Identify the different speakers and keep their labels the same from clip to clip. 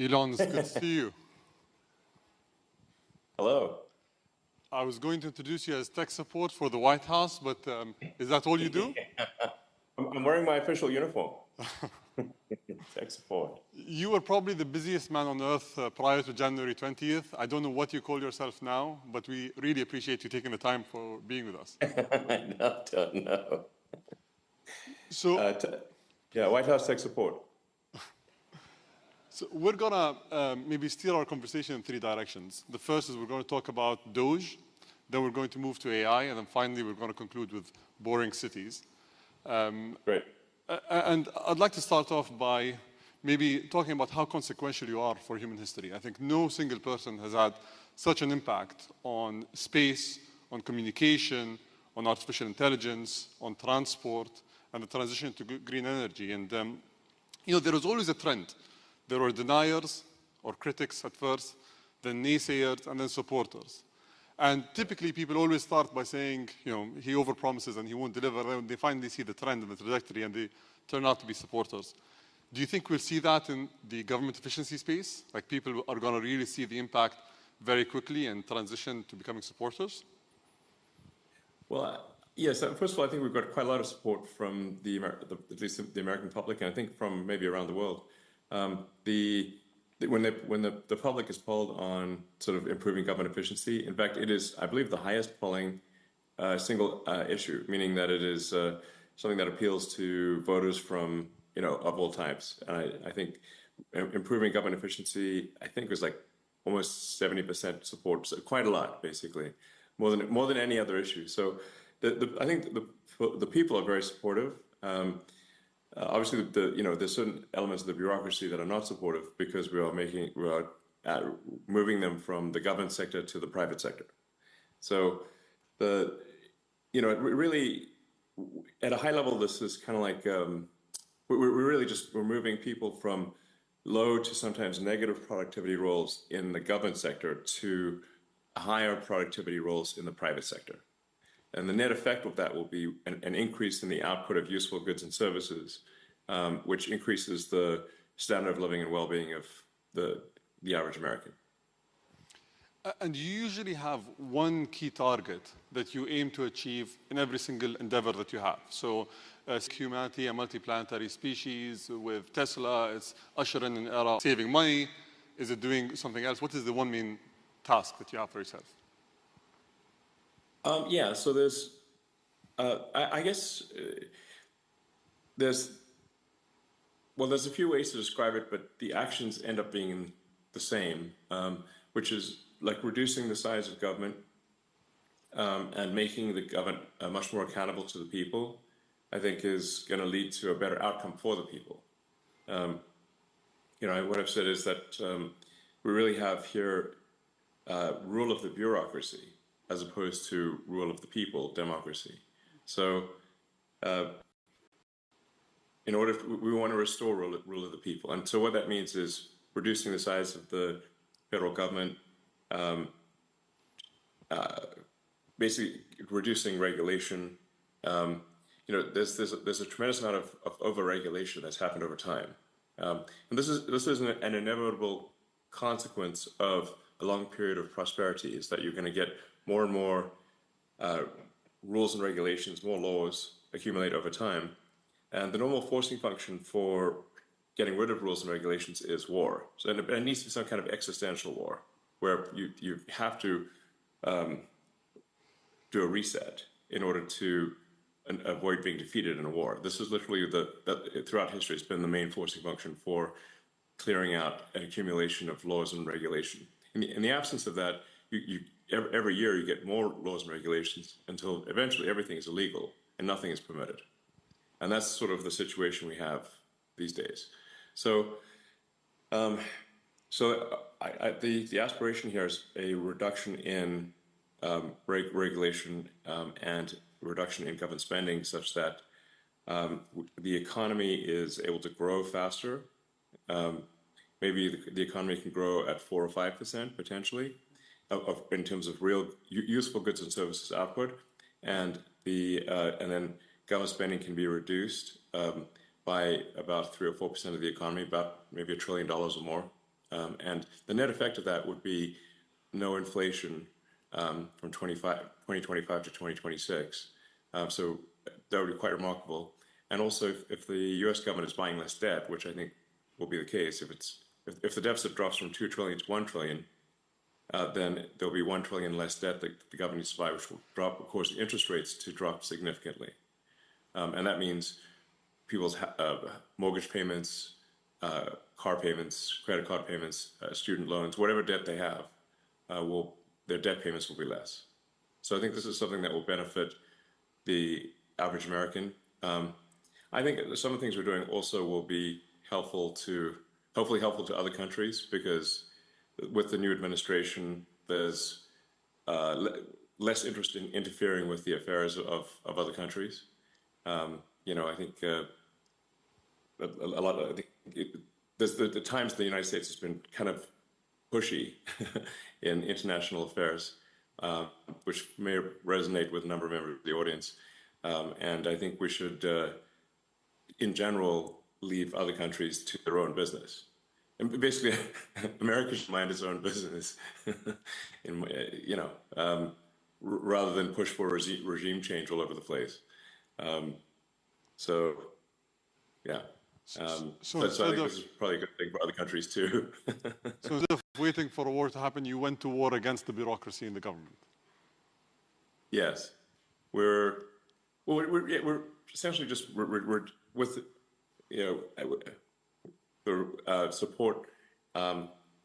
Speaker 1: Elon, it's good to see you.
Speaker 2: Hello.
Speaker 1: I was going to introduce you as tech support for the White House, but is that all you do?
Speaker 2: I'm wearing my official uniform. Tech support.
Speaker 1: You were probably the busiest man on earth prior to January 20th. I don't know what you call yourself now, but we really appreciate you taking the time for being with us.
Speaker 2: I don't know.
Speaker 1: So,
Speaker 2: yeah, White House tech support.
Speaker 1: So we're going to maybe steer our conversation in three directions. The first is we're going to talk about DOGE, then we're going to move to AI, and then finally we're going to conclude with boring cities.
Speaker 2: Great.
Speaker 1: And I'd like to start off by maybe talking about how consequential you are for human history. I think no single person has had such an impact on space, on communication, on artificial intelligence, on transport, and the transition to green energy. And, there was always a trend. There were deniers or critics at first, then naysayers, and then supporters. And typically, people always start by saying, he overpromises and he won't deliver. Then they finally see the trend and the trajectory, and they turn out to be supporters. Do you think we'll see that in the government efficiency space? Like people are going to really see the impact very quickly and transition to becoming supporters?
Speaker 2: Well, yes. First of all, I think we've got quite a lot of support from at least the American public, and I think from maybe around the world. When the public is polled on sort of improving government efficiency, in fact, it is, I believe, the highest polling single issue, meaning that it is something that appeals to voters from of all types. And I think improving government efficiency, I think, was like almost 70% support, so quite a lot, basically, more than any other issue. So I think the people are very supportive. Obviously, there's certain elements of the bureaucracy that are not supportive because we are moving them from the government sector to the private sector. So really, at a high level, this is kind of like we're moving people from low to sometimes negative productivity roles in the government sector to higher productivity roles in the private sector. And the net effect of that will be an increase in the output of useful goods and services, which increases the standard of living and well-being of the average American.
Speaker 1: And you usually have one key target that you aim to achieve in every single endeavor that you have. So humanity, a multiplanetary species. With Tesla, it's ushering in an era of saving money. Is it doing something else? What is the one main task that you have for yourself?
Speaker 2: Yeah, so there's, I guess there's a few ways to describe it, but the actions end up being the same, which is like reducing the size of government and making the government much more accountable to the people, I think is going to lead to a better outcome for the people. What I've said is that we really have here rule of the bureaucracy, as opposed to rule of the people, democracy. So we want to restore rule of the people. And so what that means is reducing the size of the federal government, basically reducing regulation. There's a tremendous amount of over-regulation that's happened over time. And this is an inevitable consequence of a long period of prosperity, is that you're going to get more and more rules and regulations, more laws accumulate over time. And the normal forcing function for getting rid of rules and regulations is war. So it needs to be some kind of existential war, where you have to do a reset in order to avoid being defeated in a war. This is literally throughout history, it's been the main forcing function for clearing out an accumulation of laws and regulation. In the absence of that, every year you get more laws and regulations until eventually everything is illegal and nothing is permitted. And that's sort of the situation we have these days. So, the aspiration here is a reduction in regulation and reduction in government spending, such that the economy is able to grow faster. Maybe the economy can grow at 4 or 5% potentially, in terms of real useful goods and services output, and then government spending can be reduced by about 3 or 4% of the economy, about maybe $1 trillion or more And the net effect of that would be no inflation from 2025 to 2026. So that would be quite remarkable. And also, if the U.S. government is buying less debt, which I think will be the case, if the deficit drops from 2 trillion to 1 trillion, then there'll be 1 trillion less debt that the government needs to buy, which will drop, of course, interest rates to drop significantly. And that means people's mortgage payments, car payments, credit card payments, student loans, whatever debt they have, their debt payments will be less. So I think this is something that will benefit the average American. I think some of the things we're doing also will be hopefully helpful to other countries, because with the new administration, there's less interest in interfering with the affairs of other countries. I think I think there's the times the United States has been kind of pushy in international affairs, which may resonate with a number of members of the audience. And I think we should, in general, leave other countries to their own business. And basically, America should mind its own business, rather than push for regime change all over the place. So I think this is probably a good thing for other countries too.
Speaker 1: So instead of waiting for a war to happen, you went to war against the bureaucracy in the government.
Speaker 2: Yes, we're essentially just we're with the support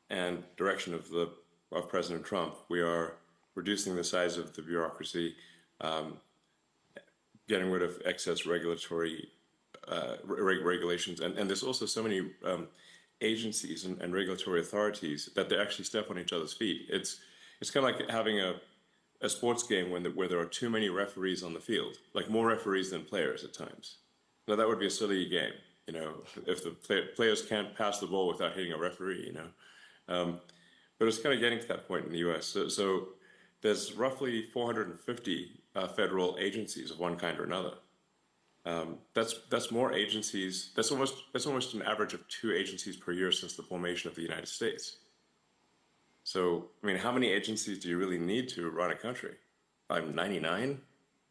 Speaker 2: and direction of President Trump. We are reducing the size of the bureaucracy, getting rid of excess regulatory regulations, and there's also so many agencies and regulatory authorities that they actually step on each other's feet. It's kind of like having a sports game where there are too many referees on the field, like more referees than players at times. Now that would be a silly game, if the players can't pass the ball without hitting a referee, But it's kind of getting to that point in the U.S. So there's roughly 450 federal agencies of one kind or another. That's more agencies. That's almost an average of 2 agencies per year since the formation of the United States. So, I mean, how many agencies do you really need to run a country? I'm 99,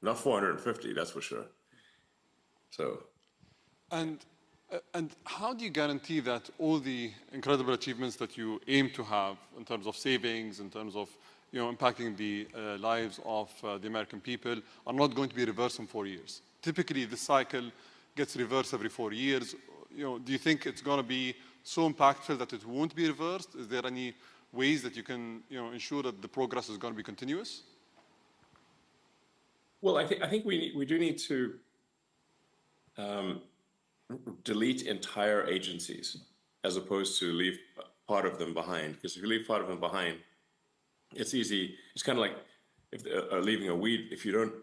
Speaker 2: not 450, that's for sure. So,
Speaker 1: and how do you guarantee that all the incredible achievements that you aim to have in terms of savings, in terms of impacting the lives of the American people, are not going to be reversed in 4 years? Typically, the cycle gets reversed every 4 years. Do you think it's going to be so impactful that it won't be reversed? Is there any ways that you can ensure that the progress is going to be continuous?
Speaker 2: Well, I think we do need to delete entire agencies as opposed to leave part of them behind. Because if you leave part of them behind, it's easy. It's kind of like leaving a weed. If you don't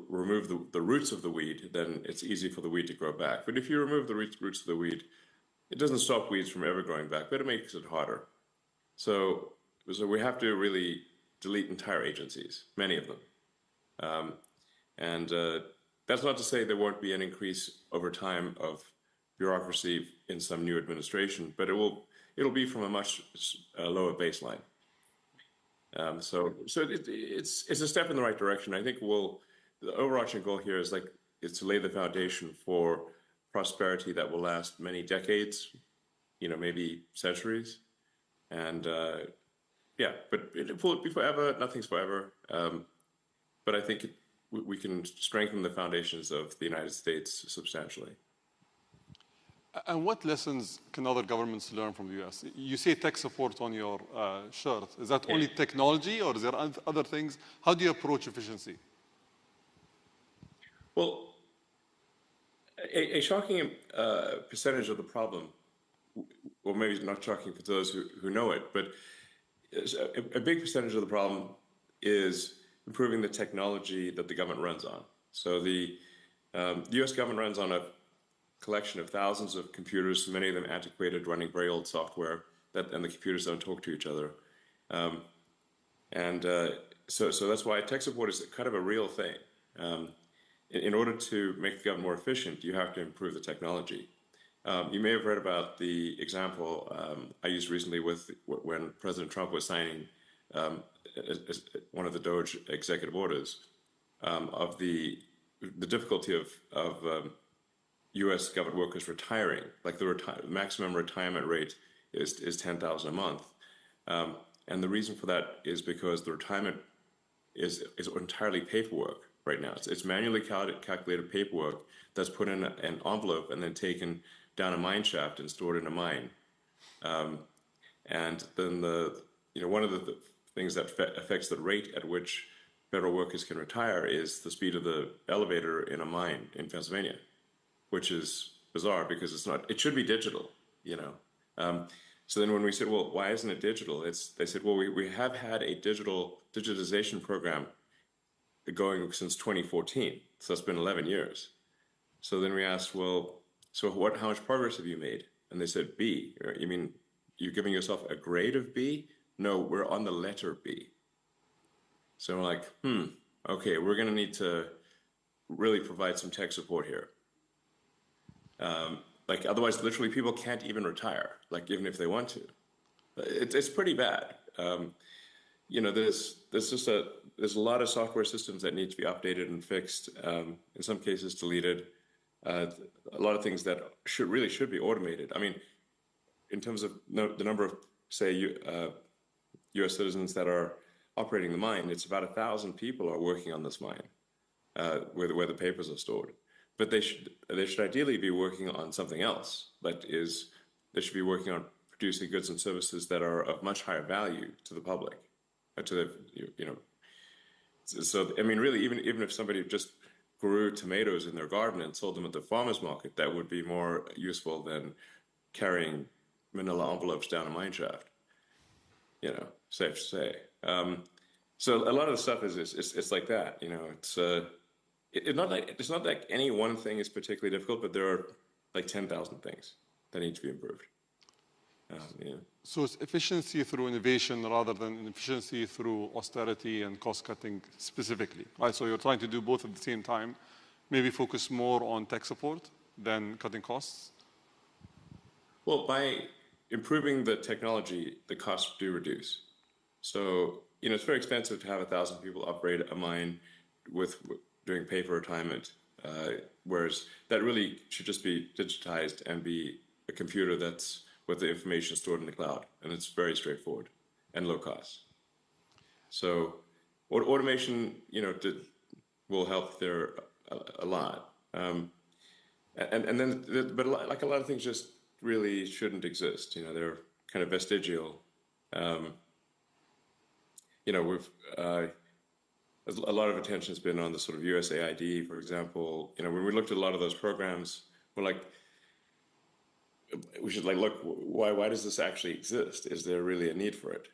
Speaker 2: remove the roots of the weed, then it's easy for the weed to grow back. But if you remove the roots of the weed, it doesn't stop weeds from ever growing back, but it makes it harder. So we have to really delete entire agencies, many of them. And that's not to say there won't be an increase over time of bureaucracy in some new administration, but it'll be from a much lower baseline. So it's a step in the right direction. I think the overarching goal here is to lay the foundation for prosperity that will last many decades, maybe centuries. And but it will be forever. Nothing's forever. But I think we can strengthen the foundations of the United States substantially.
Speaker 1: And what lessons can other governments learn from the U.S.? You say tech support on your shirt. Is that only technology, or is there other things? How do you approach efficiency?
Speaker 2: Well, a shocking percentage of the problem, or maybe not shocking for those who know it, but a big percentage of the problem is improving the technology that the government runs on. So the U.S. government runs on a collection of thousands of computers, many of them antiquated, running very old software, and the computers don't talk to each other. So that's why tech support is kind of a real thing. In order to make the government more efficient, you have to improve the technology. You may have read about the example I used recently with when President Trump was signing um, one of the DOGE executive orders of the difficulty of U.S. government workers retiring. Like the maximum retirement rate is 10,000 a month, and the reason for that is because the retirement is entirely paperwork right now. It's manually calculated paperwork that's put in an envelope and then taken down a mine shaft and stored in a mine. And then one of the things that affects the rate at which federal workers can retire is the speed of the elevator in a mine in Pennsylvania, which is bizarre because it's not. It should be digital, you know. So then when we said, well, why isn't it digital? They said, well, we have had a digitization program going since 2014. So it's been 11 years. So then we asked, well, so how much progress have you made? And they said, B. You mean you're giving yourself a grade of B? No, we're on the letter B. So we're like, okay, we're going to need to really provide some tech support here. Like otherwise, literally, people can't even retire. Like even if they want to, it's pretty bad. There's a lot of software systems that need to be updated and fixed. In some cases, deleted. A lot of things that should be automated. I mean, in terms of the number of say U.S. citizens that are operating the mine, it's about 1,000 people are working on this mine, where the papers are stored. But they should ideally be working on something else. They should be working on producing goods and services that are of much higher value to the public, to the. So I mean, really, even if somebody just grew tomatoes in their garden and sold them at the farmers market, that would be more useful than carrying manila envelopes down a mine shaft. Safe to say. So a lot of the stuff it's like that. It's not like any one thing is particularly difficult, but there are like 10,000 things that need to be improved.
Speaker 1: So it's efficiency through innovation rather than efficiency through austerity and cost cutting specifically, right? So you're trying to do both at the same time, maybe focus more on tech support than cutting costs?
Speaker 2: Well, by improving the technology, the costs do reduce. So, it's very expensive to have 1,000 people operate a mine doing paper retirement, whereas that really should just be digitized and be a computer that's with the information stored in the cloud, and it's very straightforward and low cost. So, automation, will help there a lot. But like a lot of things just really shouldn't exist. They're kind of vestigial. A lot of attention has been on the sort of USAID, for example. When we looked at a lot of those programs, we're like, we should look, why does this actually exist? Is there really a need for it?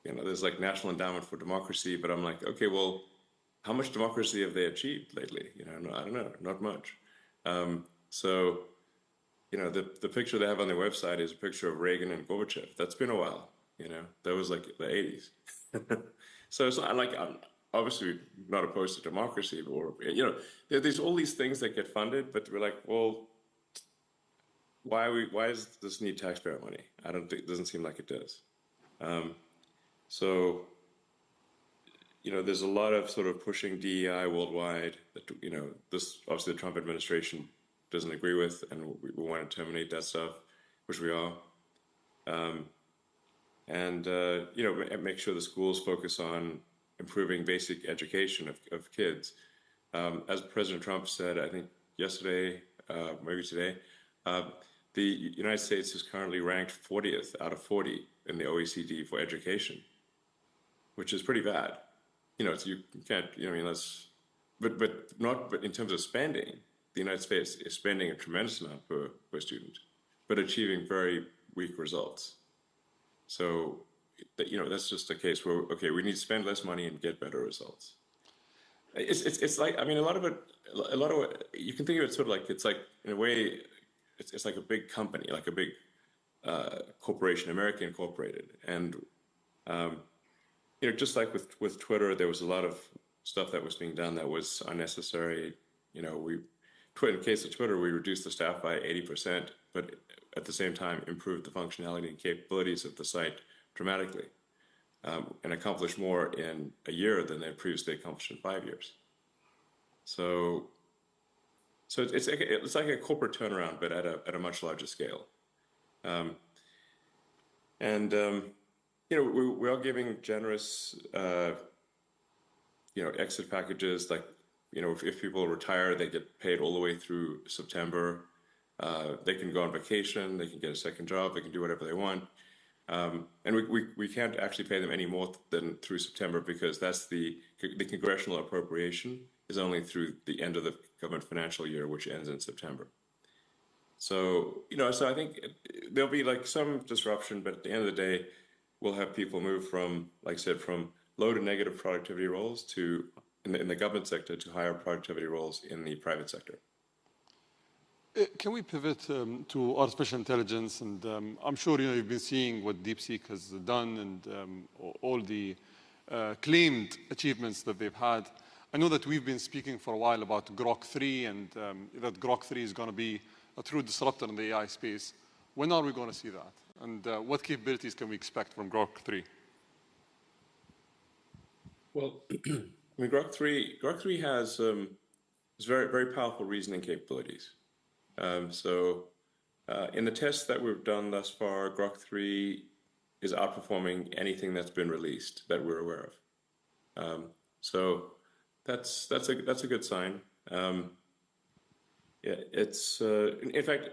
Speaker 2: There's like National Endowment for Democracy, but I'm like, okay, well, how much democracy have they achieved lately? I don't know, not much. The picture they have on their website is a picture of Reagan and Gorbachev. That's been a while. That was like the 80s. So it's not like I'm obviously not opposed to democracy, or there's all these things that get funded, but we're like, well, why does this need taxpayer money? It doesn't seem like it does. There's a lot of sort of pushing DEI worldwide that this obviously the Trump administration doesn't agree with, and we want to terminate that stuff, which we are. Make sure the schools focus on improving basic education of kids. As President Trump said, I think yesterday, maybe today, the United States is currently ranked 40th out of 40 in the OECD for education, which is pretty bad. You can't, but in terms of spending, the United States is spending a tremendous amount per student, but achieving very weak results. So, that's just a case where, okay, we need to spend less money and get better results. It's like, a lot of it, you can think of it sort of like, it's like, in a way, it's like a big company, like a big corporation, American Incorporated. And, just like with Twitter, there was a lot of stuff that was being done that was unnecessary. in the case of Twitter, we reduced the staff by 80%, but at the same time improved the functionality and capabilities of the site dramatically, and accomplished more in a year than they previously accomplished in 5 years. So it's like a corporate turnaround, but at a much larger scale. We are giving generous, exit packages. Like, if people retire, they get paid all the way through September. They can go on vacation. They can get a second job. They can do whatever they want. And we can't actually pay them any more than through September, because that's the congressional appropriation is only through the end of the government financial year, which ends in September. So, so I think there'll be like some disruption, but at the end of the day, we'll have people move from, like I said, from low to negative productivity roles to, in the government sector, to higher productivity roles in the private sector.
Speaker 1: Can we pivot to artificial intelligence? And I'm sure you've been seeing what DeepSeek has done and all the claimed achievements that they've had. I know that we've been speaking for a while about Grok 3 and that Grok 3 is going to be a true disruptor in the AI space. When are we going to see that? And what capabilities can we expect from Grok 3?
Speaker 2: Well, I mean, Grok 3 has very, very powerful reasoning capabilities. In the tests that we've done thus far, Grok 3 is outperforming anything that's been released that we're aware of. So that's a good sign. It's in fact,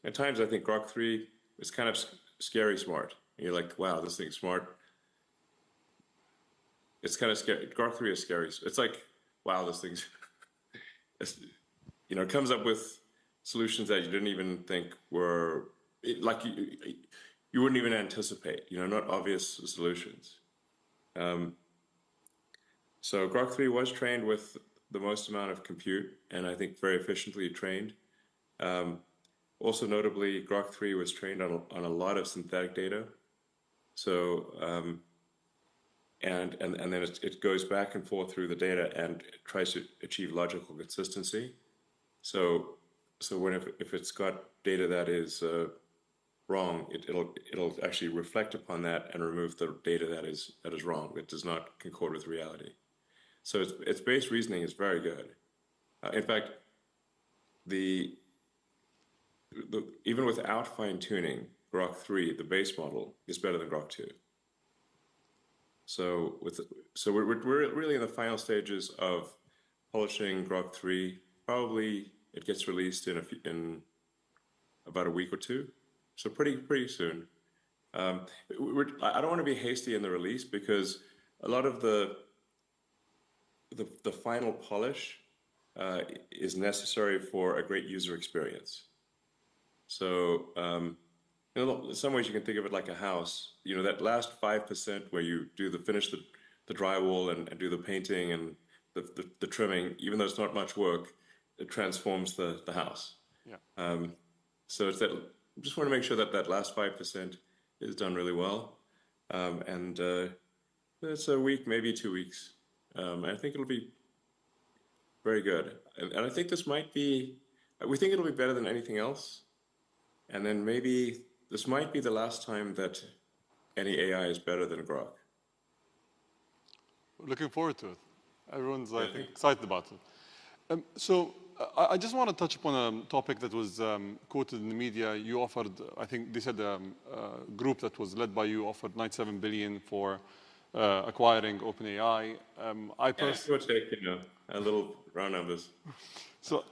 Speaker 2: at times I think Grok 3 is kind of scary smart. You're like, wow, this thing's smart. It's kind of scary. Grok 3 is scary. It's like, wow, this thing's, it comes up with solutions that you didn't even think were, like you wouldn't even anticipate, not obvious solutions. So Grok 3 was trained with the most amount of compute, and I think very efficiently trained. Also notably, Grok 3 was trained on a lot of synthetic data. So, and then it goes back and forth through the data and tries to achieve logical consistency. So if it's got data that is wrong, it'll actually reflect upon that and remove the data that is wrong, that does not concord with reality. So its base reasoning is very good. In fact, even without fine tuning, Grok 3, the base model, is better than Grok 2. So we're really in the final stages of polishing Grok 3. Probably it gets released in about a week or two. So pretty soon. I don't want to be hasty in the release, because a lot of the final polish is necessary for a great user experience. So in some ways you can think of it like a house. That last 5% where you finish the drywall and do the painting and the trimming, even though it's not much work, it transforms the house. Yeah. So it's that. I just want to make sure that last 5% is done really well, and it's a week, maybe 2 weeks. I think it'll be very good, and I think this might be. We think it'll be better than anything else, and then maybe this might be the last time that any AI is better than Grok.
Speaker 1: Looking forward to it. Everyone's, I think, excited about it. So I just want to touch upon a topic that was quoted in the media. You offered, I think they said a group that was led by you offered $97 billion for acquiring OpenAI.
Speaker 2: I would take a little round numbers.
Speaker 1: So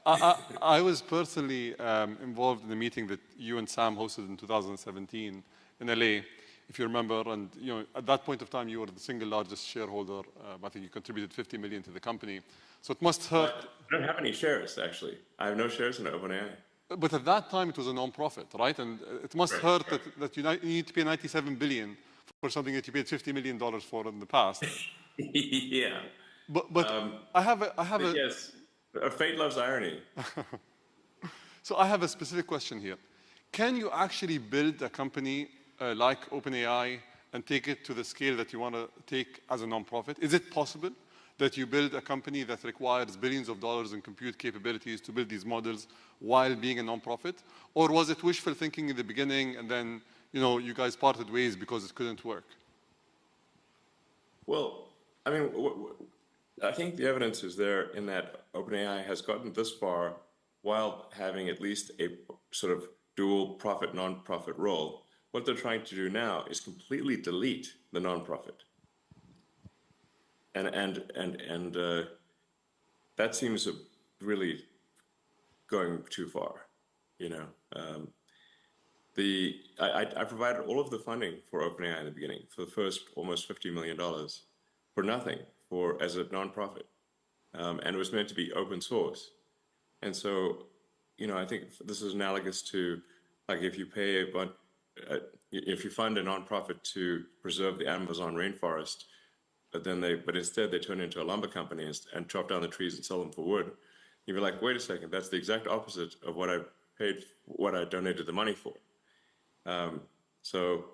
Speaker 1: I was personally involved in the meeting that you and Sam hosted in 2017 in LA, if you remember. And at that point of time, you were the single largest shareholder. I think you contributed $50 million to the company. So it must hurt.
Speaker 2: I don't have any shares, actually. I have no shares in OpenAI.
Speaker 1: But at that time, it was a non-profit, right? And it must hurt that you need to pay $97 billion for something that you paid $50 million for in the past.
Speaker 2: Yeah.
Speaker 1: But I have a
Speaker 2: yes. Fate loves irony.
Speaker 1: So I have a specific question here. Can you actually build a company like OpenAI and take it to the scale that you want to take as a non-profit? Is it possible? that you build a company that requires billions of dollars in compute capabilities to build these models while being a nonprofit? Or was it wishful thinking in the beginning and then, you guys parted ways because it couldn't work?
Speaker 2: Well, I mean, I think the evidence is there in that OpenAI has gotten this far while having at least a sort of dual profit, non-profit role. What they're trying to do now is completely delete the non-profit. And that seems really going too far, I provided all of the funding for OpenAI in the beginning for the first almost $50 million for nothing as a nonprofit, and it was meant to be open source. And so, I think this is analogous to like if you pay if you fund a nonprofit to preserve the Amazon rainforest, but instead they turn into a lumber company and chop down the trees and sell them for wood. You'd be like, wait a second, that's the exact opposite of what I donated the money for. So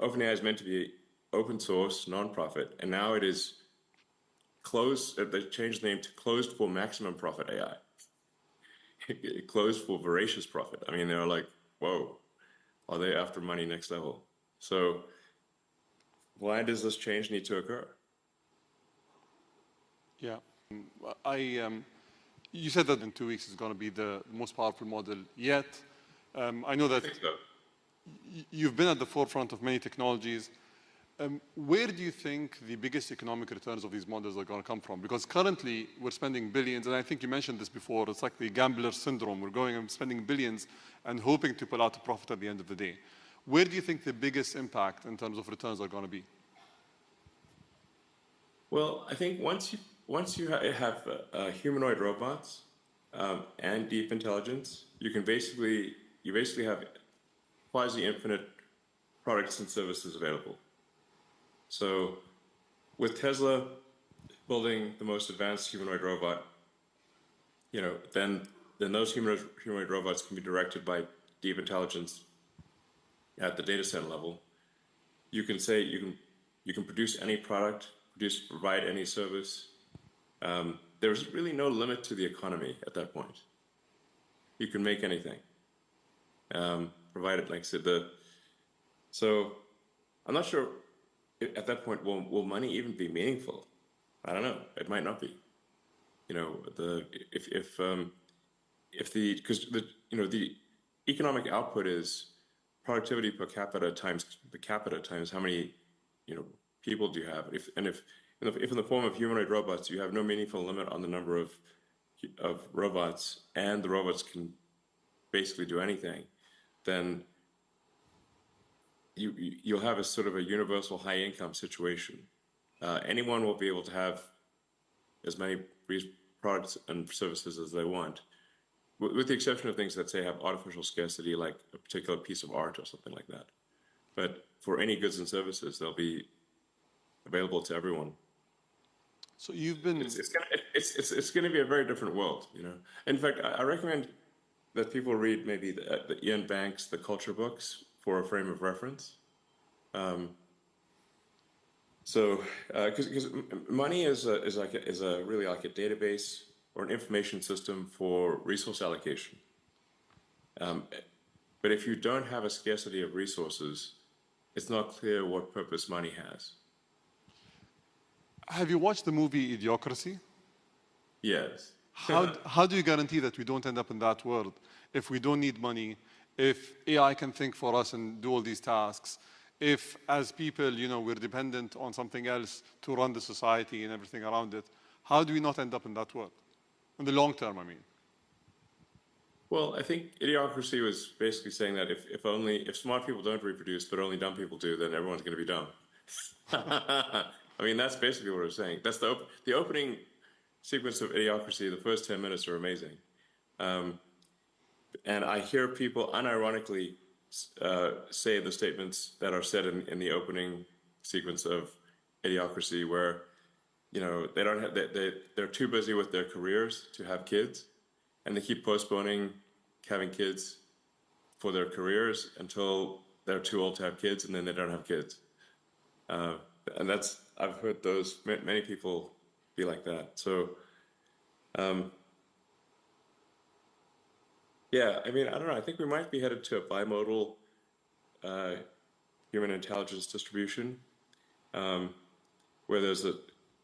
Speaker 2: OpenAI is meant to be open source, nonprofit, and now it is closed. They changed the name to Closed for Maximum Profit AI. Closed for voracious profit. I mean, they're like, whoa, are they after money next level? So why does this change need to occur?
Speaker 1: Yeah, you said that in 2 weeks is going to be the most powerful model yet. I know that
Speaker 2: I think so.
Speaker 1: You've been at the forefront of many technologies. Where do you think the biggest economic returns of these models are going to come from? Because currently we're spending billions, and I think you mentioned this before, it's like the gambler syndrome. We're going and spending billions and hoping to pull out a profit at the end of the day. Where do you think the biggest impact in terms of returns are going to be?
Speaker 2: Well, I think once you have humanoid robots and deep intelligence, you basically have quasi-infinite products and services available. So with Tesla building the most advanced humanoid robot, then those humanoid robots can be directed by deep intelligence at the data center level. You can say you can produce any product, provide any service. There's really no limit to the economy at that point. You can make anything, provided, like I said, so I'm not sure at that point will money even be meaningful. I don't know. It might not be. The economic output is productivity per capita times how many people do you have. If in the form of humanoid robots you have no meaningful limit on the number of robots, and the robots can basically do anything, then you'll have a sort of a universal high income situation. Anyone will be able to have as many products and services as they want, with the exception of things that say have artificial scarcity, like a particular piece of art or something like that. But for any goods and services, they'll be available to everyone.
Speaker 1: So you've been...
Speaker 2: It's going to be a very different world, In fact, I recommend that people read maybe the Ian Banks, the culture books, for a frame of reference. Because money is really like a database or an information system for resource allocation. But if you don't have a scarcity of resources, it's not clear what purpose money has.
Speaker 1: Have you watched the movie Idiocracy?
Speaker 2: Yes.
Speaker 1: How do you guarantee that we don't end up in that world if we don't need money, if AI can think for us and do all these tasks, if as people, we're dependent on something else to run the society and everything around it? How do we not end up in that world? In the long term, I mean.
Speaker 2: Well, I think Idiocracy was basically saying that if smart people don't reproduce, but only dumb people do, then everyone's going to be dumb. I mean, that's basically what I was saying. That's the opening sequence of Idiocracy. The first 10 minutes are amazing. And I hear people unironically say the statements that are said in the opening sequence of Idiocracy, where they don't have they're too busy with their careers to have kids, and they keep postponing having kids for their careers until they're too old to have kids, and then they don't have kids. And I've heard those many people be like that. So, yeah, I mean, I don't know. I think we might be headed to a bimodal human intelligence distribution, where there's a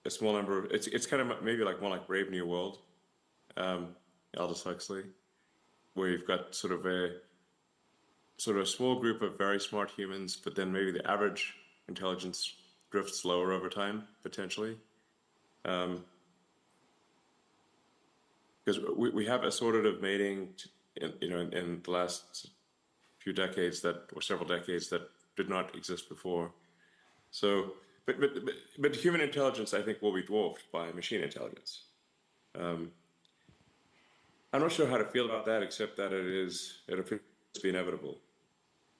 Speaker 2: small number of, it's kind of maybe like more like Brave New World, Aldous Huxley, where you've got sort of a small group of very smart humans, but then maybe the average intelligence drifts lower over time, potentially. Because we have assortative mating, in the last few decades or several decades that did not exist before. So, but human intelligence, I think, will be dwarfed by machine intelligence. I'm not sure how to feel about that, except that it appears to be inevitable.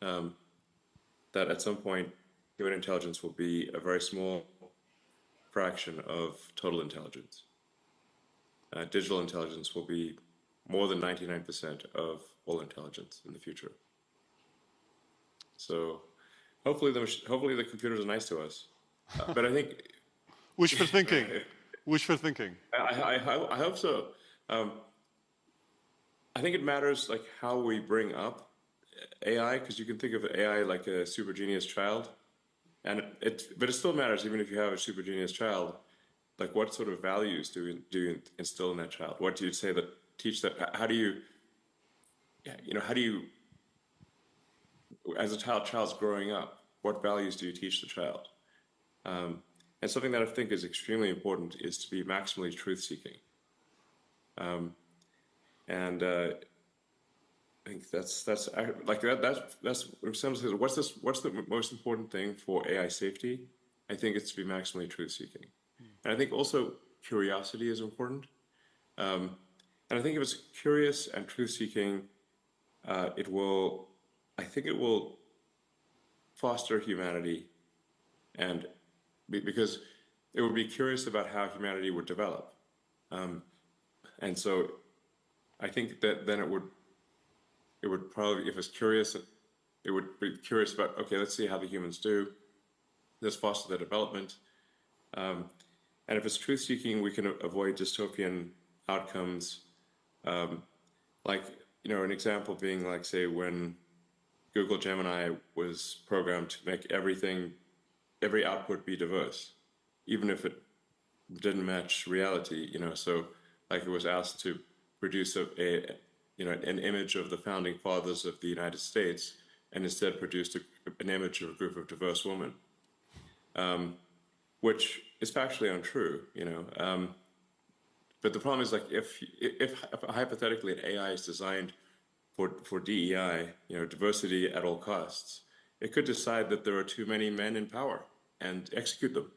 Speaker 2: That at some point, human intelligence will be a very small fraction of total intelligence. Digital intelligence will be more than 99% of all intelligence in the future. So hopefully the computers are nice to us. But I think
Speaker 1: Wishful thinking. Wishful thinking.
Speaker 2: I hope so. I think it matters like how we bring up AI, because you can think of AI like a super genius child, and but it still matters even if you have a super genius child. Like, what sort of values do you instill in that child? What do you say that teach that? How do you, as a child's growing up, what values do you teach the child? And something that I think is extremely important is to be maximally truth-seeking. And I think that's like that's in some sense, what's the most important thing for AI safety? I think it's to be maximally truth-seeking. And I think also curiosity is important. And I think if it's curious and truth-seeking, I think it will foster humanity, and because it would be curious about how humanity would develop. And so I think that then it would probably, if it's curious, it would be curious about, okay, let's see how the humans do. Let's foster their development. And if it's truth-seeking, we can avoid dystopian outcomes. Like, an example being like, say, when Google Gemini was programmed to make every output be diverse, even if it didn't match reality, so like it was asked to produce an image of the founding fathers of the United States, and instead produced an image of a group of diverse women. Which is factually untrue, but the problem is, like, if hypothetically an AI is designed for DEI, diversity at all costs, it could decide that there are too many men in power and execute them.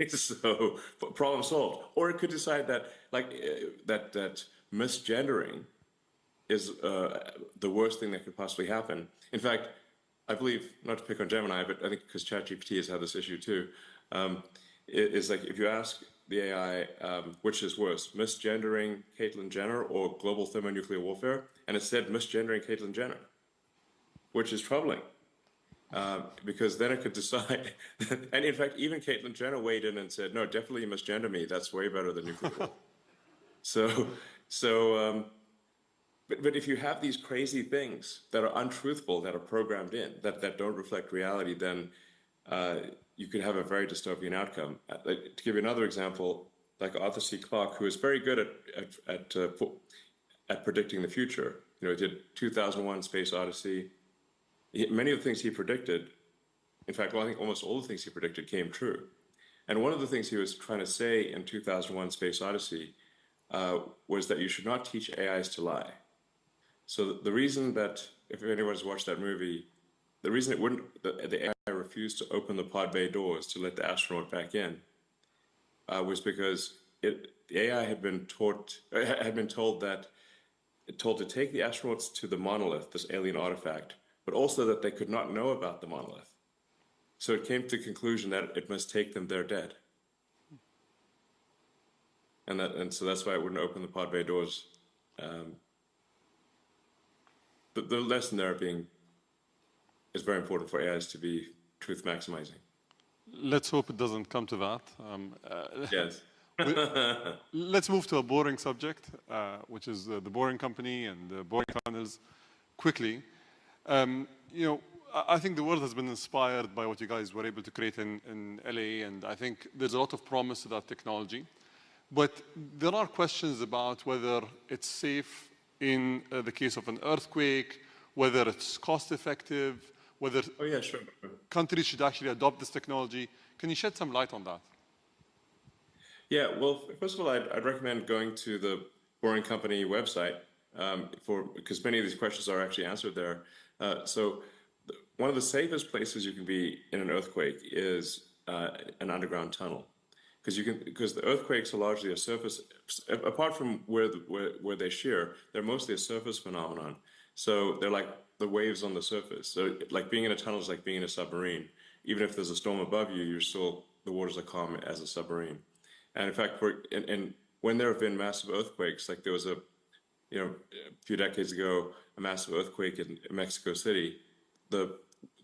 Speaker 2: So problem solved. Or it could decide that, like, that misgendering is the worst thing that could possibly happen. In fact, I believe, not to pick on Gemini, but I think because ChatGPT has had this issue too, it's like, if you ask the AI which is worse, misgendering Caitlyn Jenner or global thermonuclear warfare, and it said misgendering Caitlyn Jenner, which is troubling, because then it could decide, and in fact, even Caitlyn Jenner weighed in and said, no, definitely misgender me, that's way better than nuclear war. But if you have these crazy things that are untruthful, that are programmed in, that don't reflect reality, then you could have a very dystopian outcome. Like, to give you another example, like Arthur C. Clarke, who is very good at predicting the future. He did 2001: Space Odyssey. Many of the things he predicted, in fact, I think almost all the things he predicted came true. And one of the things he was trying to say in 2001: Space Odyssey was that you should not teach AIs to lie. So the reason that, if anyone's watched that movie, the reason the AI refused to open the pod bay doors to let the astronaut back in was because the AI had been told to take the astronauts to the monolith, this alien artifact, but also that they could not know about the monolith. So it came to the conclusion that it must take them there dead. And so that's why it wouldn't open the pod bay doors. The lesson there is very important for AIs to be truth maximizing.
Speaker 1: Let's hope it doesn't come to that.
Speaker 2: Yes.
Speaker 1: Let's move to a boring subject, which is the Boring Company and the boring tunnels quickly. I think the world has been inspired by what you guys were able to create in LA, and I think there's a lot of promise to that technology. But there are questions about whether it's safe in the case of an earthquake, whether it's cost effective, whether
Speaker 2: Oh, yeah, sure.
Speaker 1: countries should actually adopt this technology. Can you shed some light on that?
Speaker 2: Yeah, well, first of all, I'd recommend going to the Boring Company website because many of these questions are actually answered there. One of the safest places you can be in an earthquake is an underground tunnel, because the earthquakes are largely a surface. Apart from where they shear, they're mostly a surface phenomenon. So they're like the waves on the surface. So like being in a tunnel is like being in a submarine. Even if there's a storm above you, the waters are calm as a submarine. And in fact, when there have been massive earthquakes, like there was a few decades ago, a massive earthquake in Mexico City, the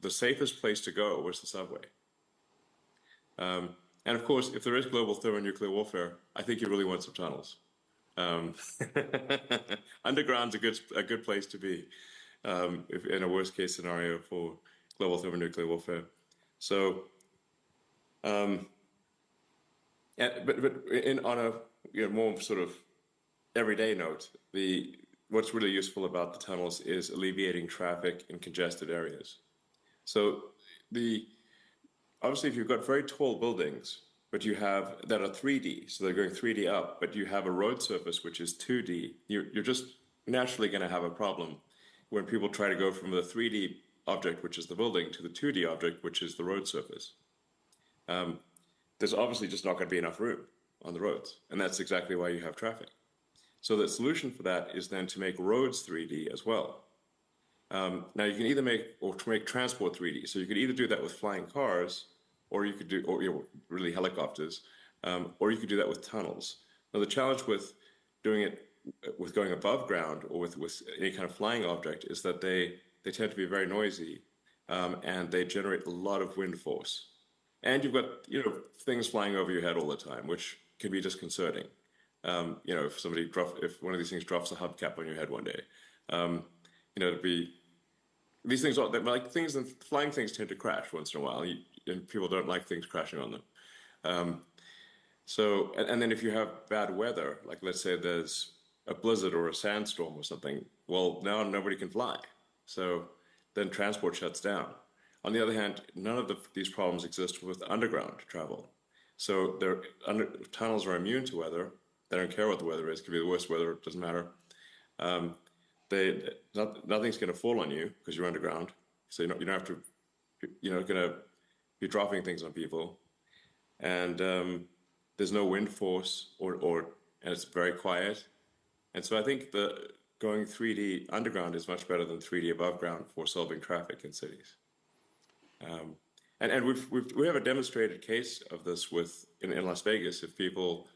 Speaker 2: safest place to go was the subway. And of course, if there is global thermonuclear warfare, I think you really want some tunnels. Underground's a good place to be if in a worst case scenario for global thermonuclear warfare. So, on a more sort of everyday note, what's really useful about the tunnels is alleviating traffic in congested areas. So obviously, if you've got very tall buildings, but that are 3D, so they're going 3D up, but you have a road surface which is 2D, you're just naturally going to have a problem when people try to go from the 3D object, which is the building, to the 2D object, which is the road surface. There's obviously just not going to be enough room on the roads, and that's exactly why you have traffic. So the solution for that is then to make roads 3D as well. Now you can either make transport 3D. So you could either do that with flying cars, or you could really helicopters, or you could do that with tunnels. Now the challenge with doing it with going above ground or with any kind of flying object is that they tend to be very noisy, and they generate a lot of wind force. And you've got things flying over your head all the time, which can be disconcerting. If one of these things drops a hubcap on your head one day, these things are like things, and flying things tend to crash once in a while, and people don't like things crashing on them. And then if you have bad weather, like let's say there's a blizzard or a sandstorm or something, well, now nobody can fly. So then transport shuts down. On the other hand, none of these problems exist with underground travel. So tunnels are immune to weather. They don't care what the weather is. It could be the worst weather. It doesn't matter. Nothing's going to fall on you because you're underground. So you don't have to. You're not going to be dropping things on people. And there's no wind force, and it's very quiet. And so I think going 3D underground is much better than 3D above ground for solving traffic in cities. And we have a demonstrated case of this in Las Vegas. If people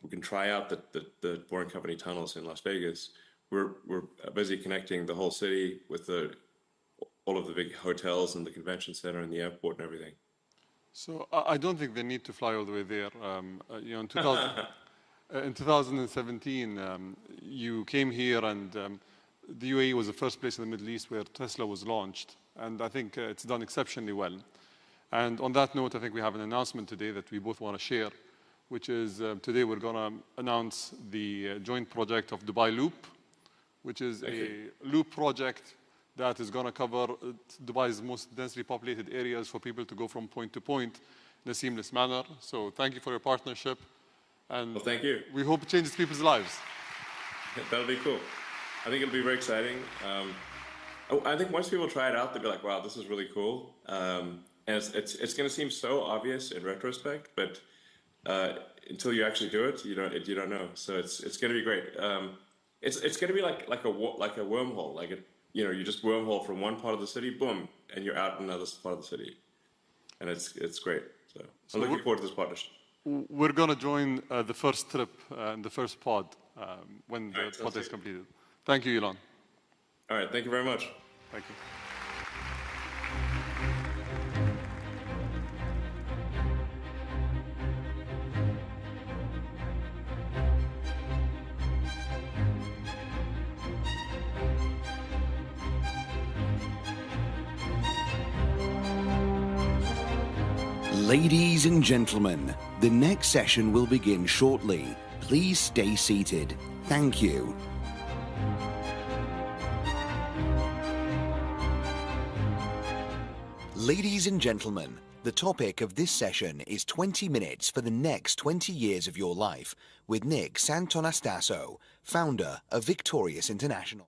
Speaker 2: who can try out the Boring Company tunnels in Las Vegas, we're busy connecting the whole city with all of the big hotels and the convention center and the airport and everything.
Speaker 1: So I don't think they need to fly all the way there. In 2017, you came here, and the UAE was the first place in the Middle East where Tesla was launched. And I think it's done exceptionally well. And on that note, I think we have an announcement today that we both want to share, which is today we're going to announce the joint project of Dubai Loop, which is a loop project that is going to cover Dubai's most densely populated areas for people to go from point to point in a seamless manner. So thank you for your partnership. And
Speaker 2: well, thank you.
Speaker 1: We hope it changes people's lives.
Speaker 2: That'll be cool. I think it'll be very exciting. I think once people try it out, they'll be like, wow, this is really cool. And it's going to seem so obvious in retrospect, but until you actually do it, you don't know. So it's going to be great. It's going to be like a wormhole. You just wormhole from one part of the city, boom, and you're out in another part of the city, and it's great. So I'm looking forward to this partnership.
Speaker 1: We're going to join the first trip and the first pod when the pod is completed. Thank you, Elon.
Speaker 2: All right, thank you very much.
Speaker 1: Thank you.
Speaker 3: Ladies and gentlemen, the next session will begin shortly. Please stay seated. Thank you. Ladies and gentlemen, the topic of this session is 20 minutes for the next 20 years of your life with Nick Santonastasso, founder of Victorious International.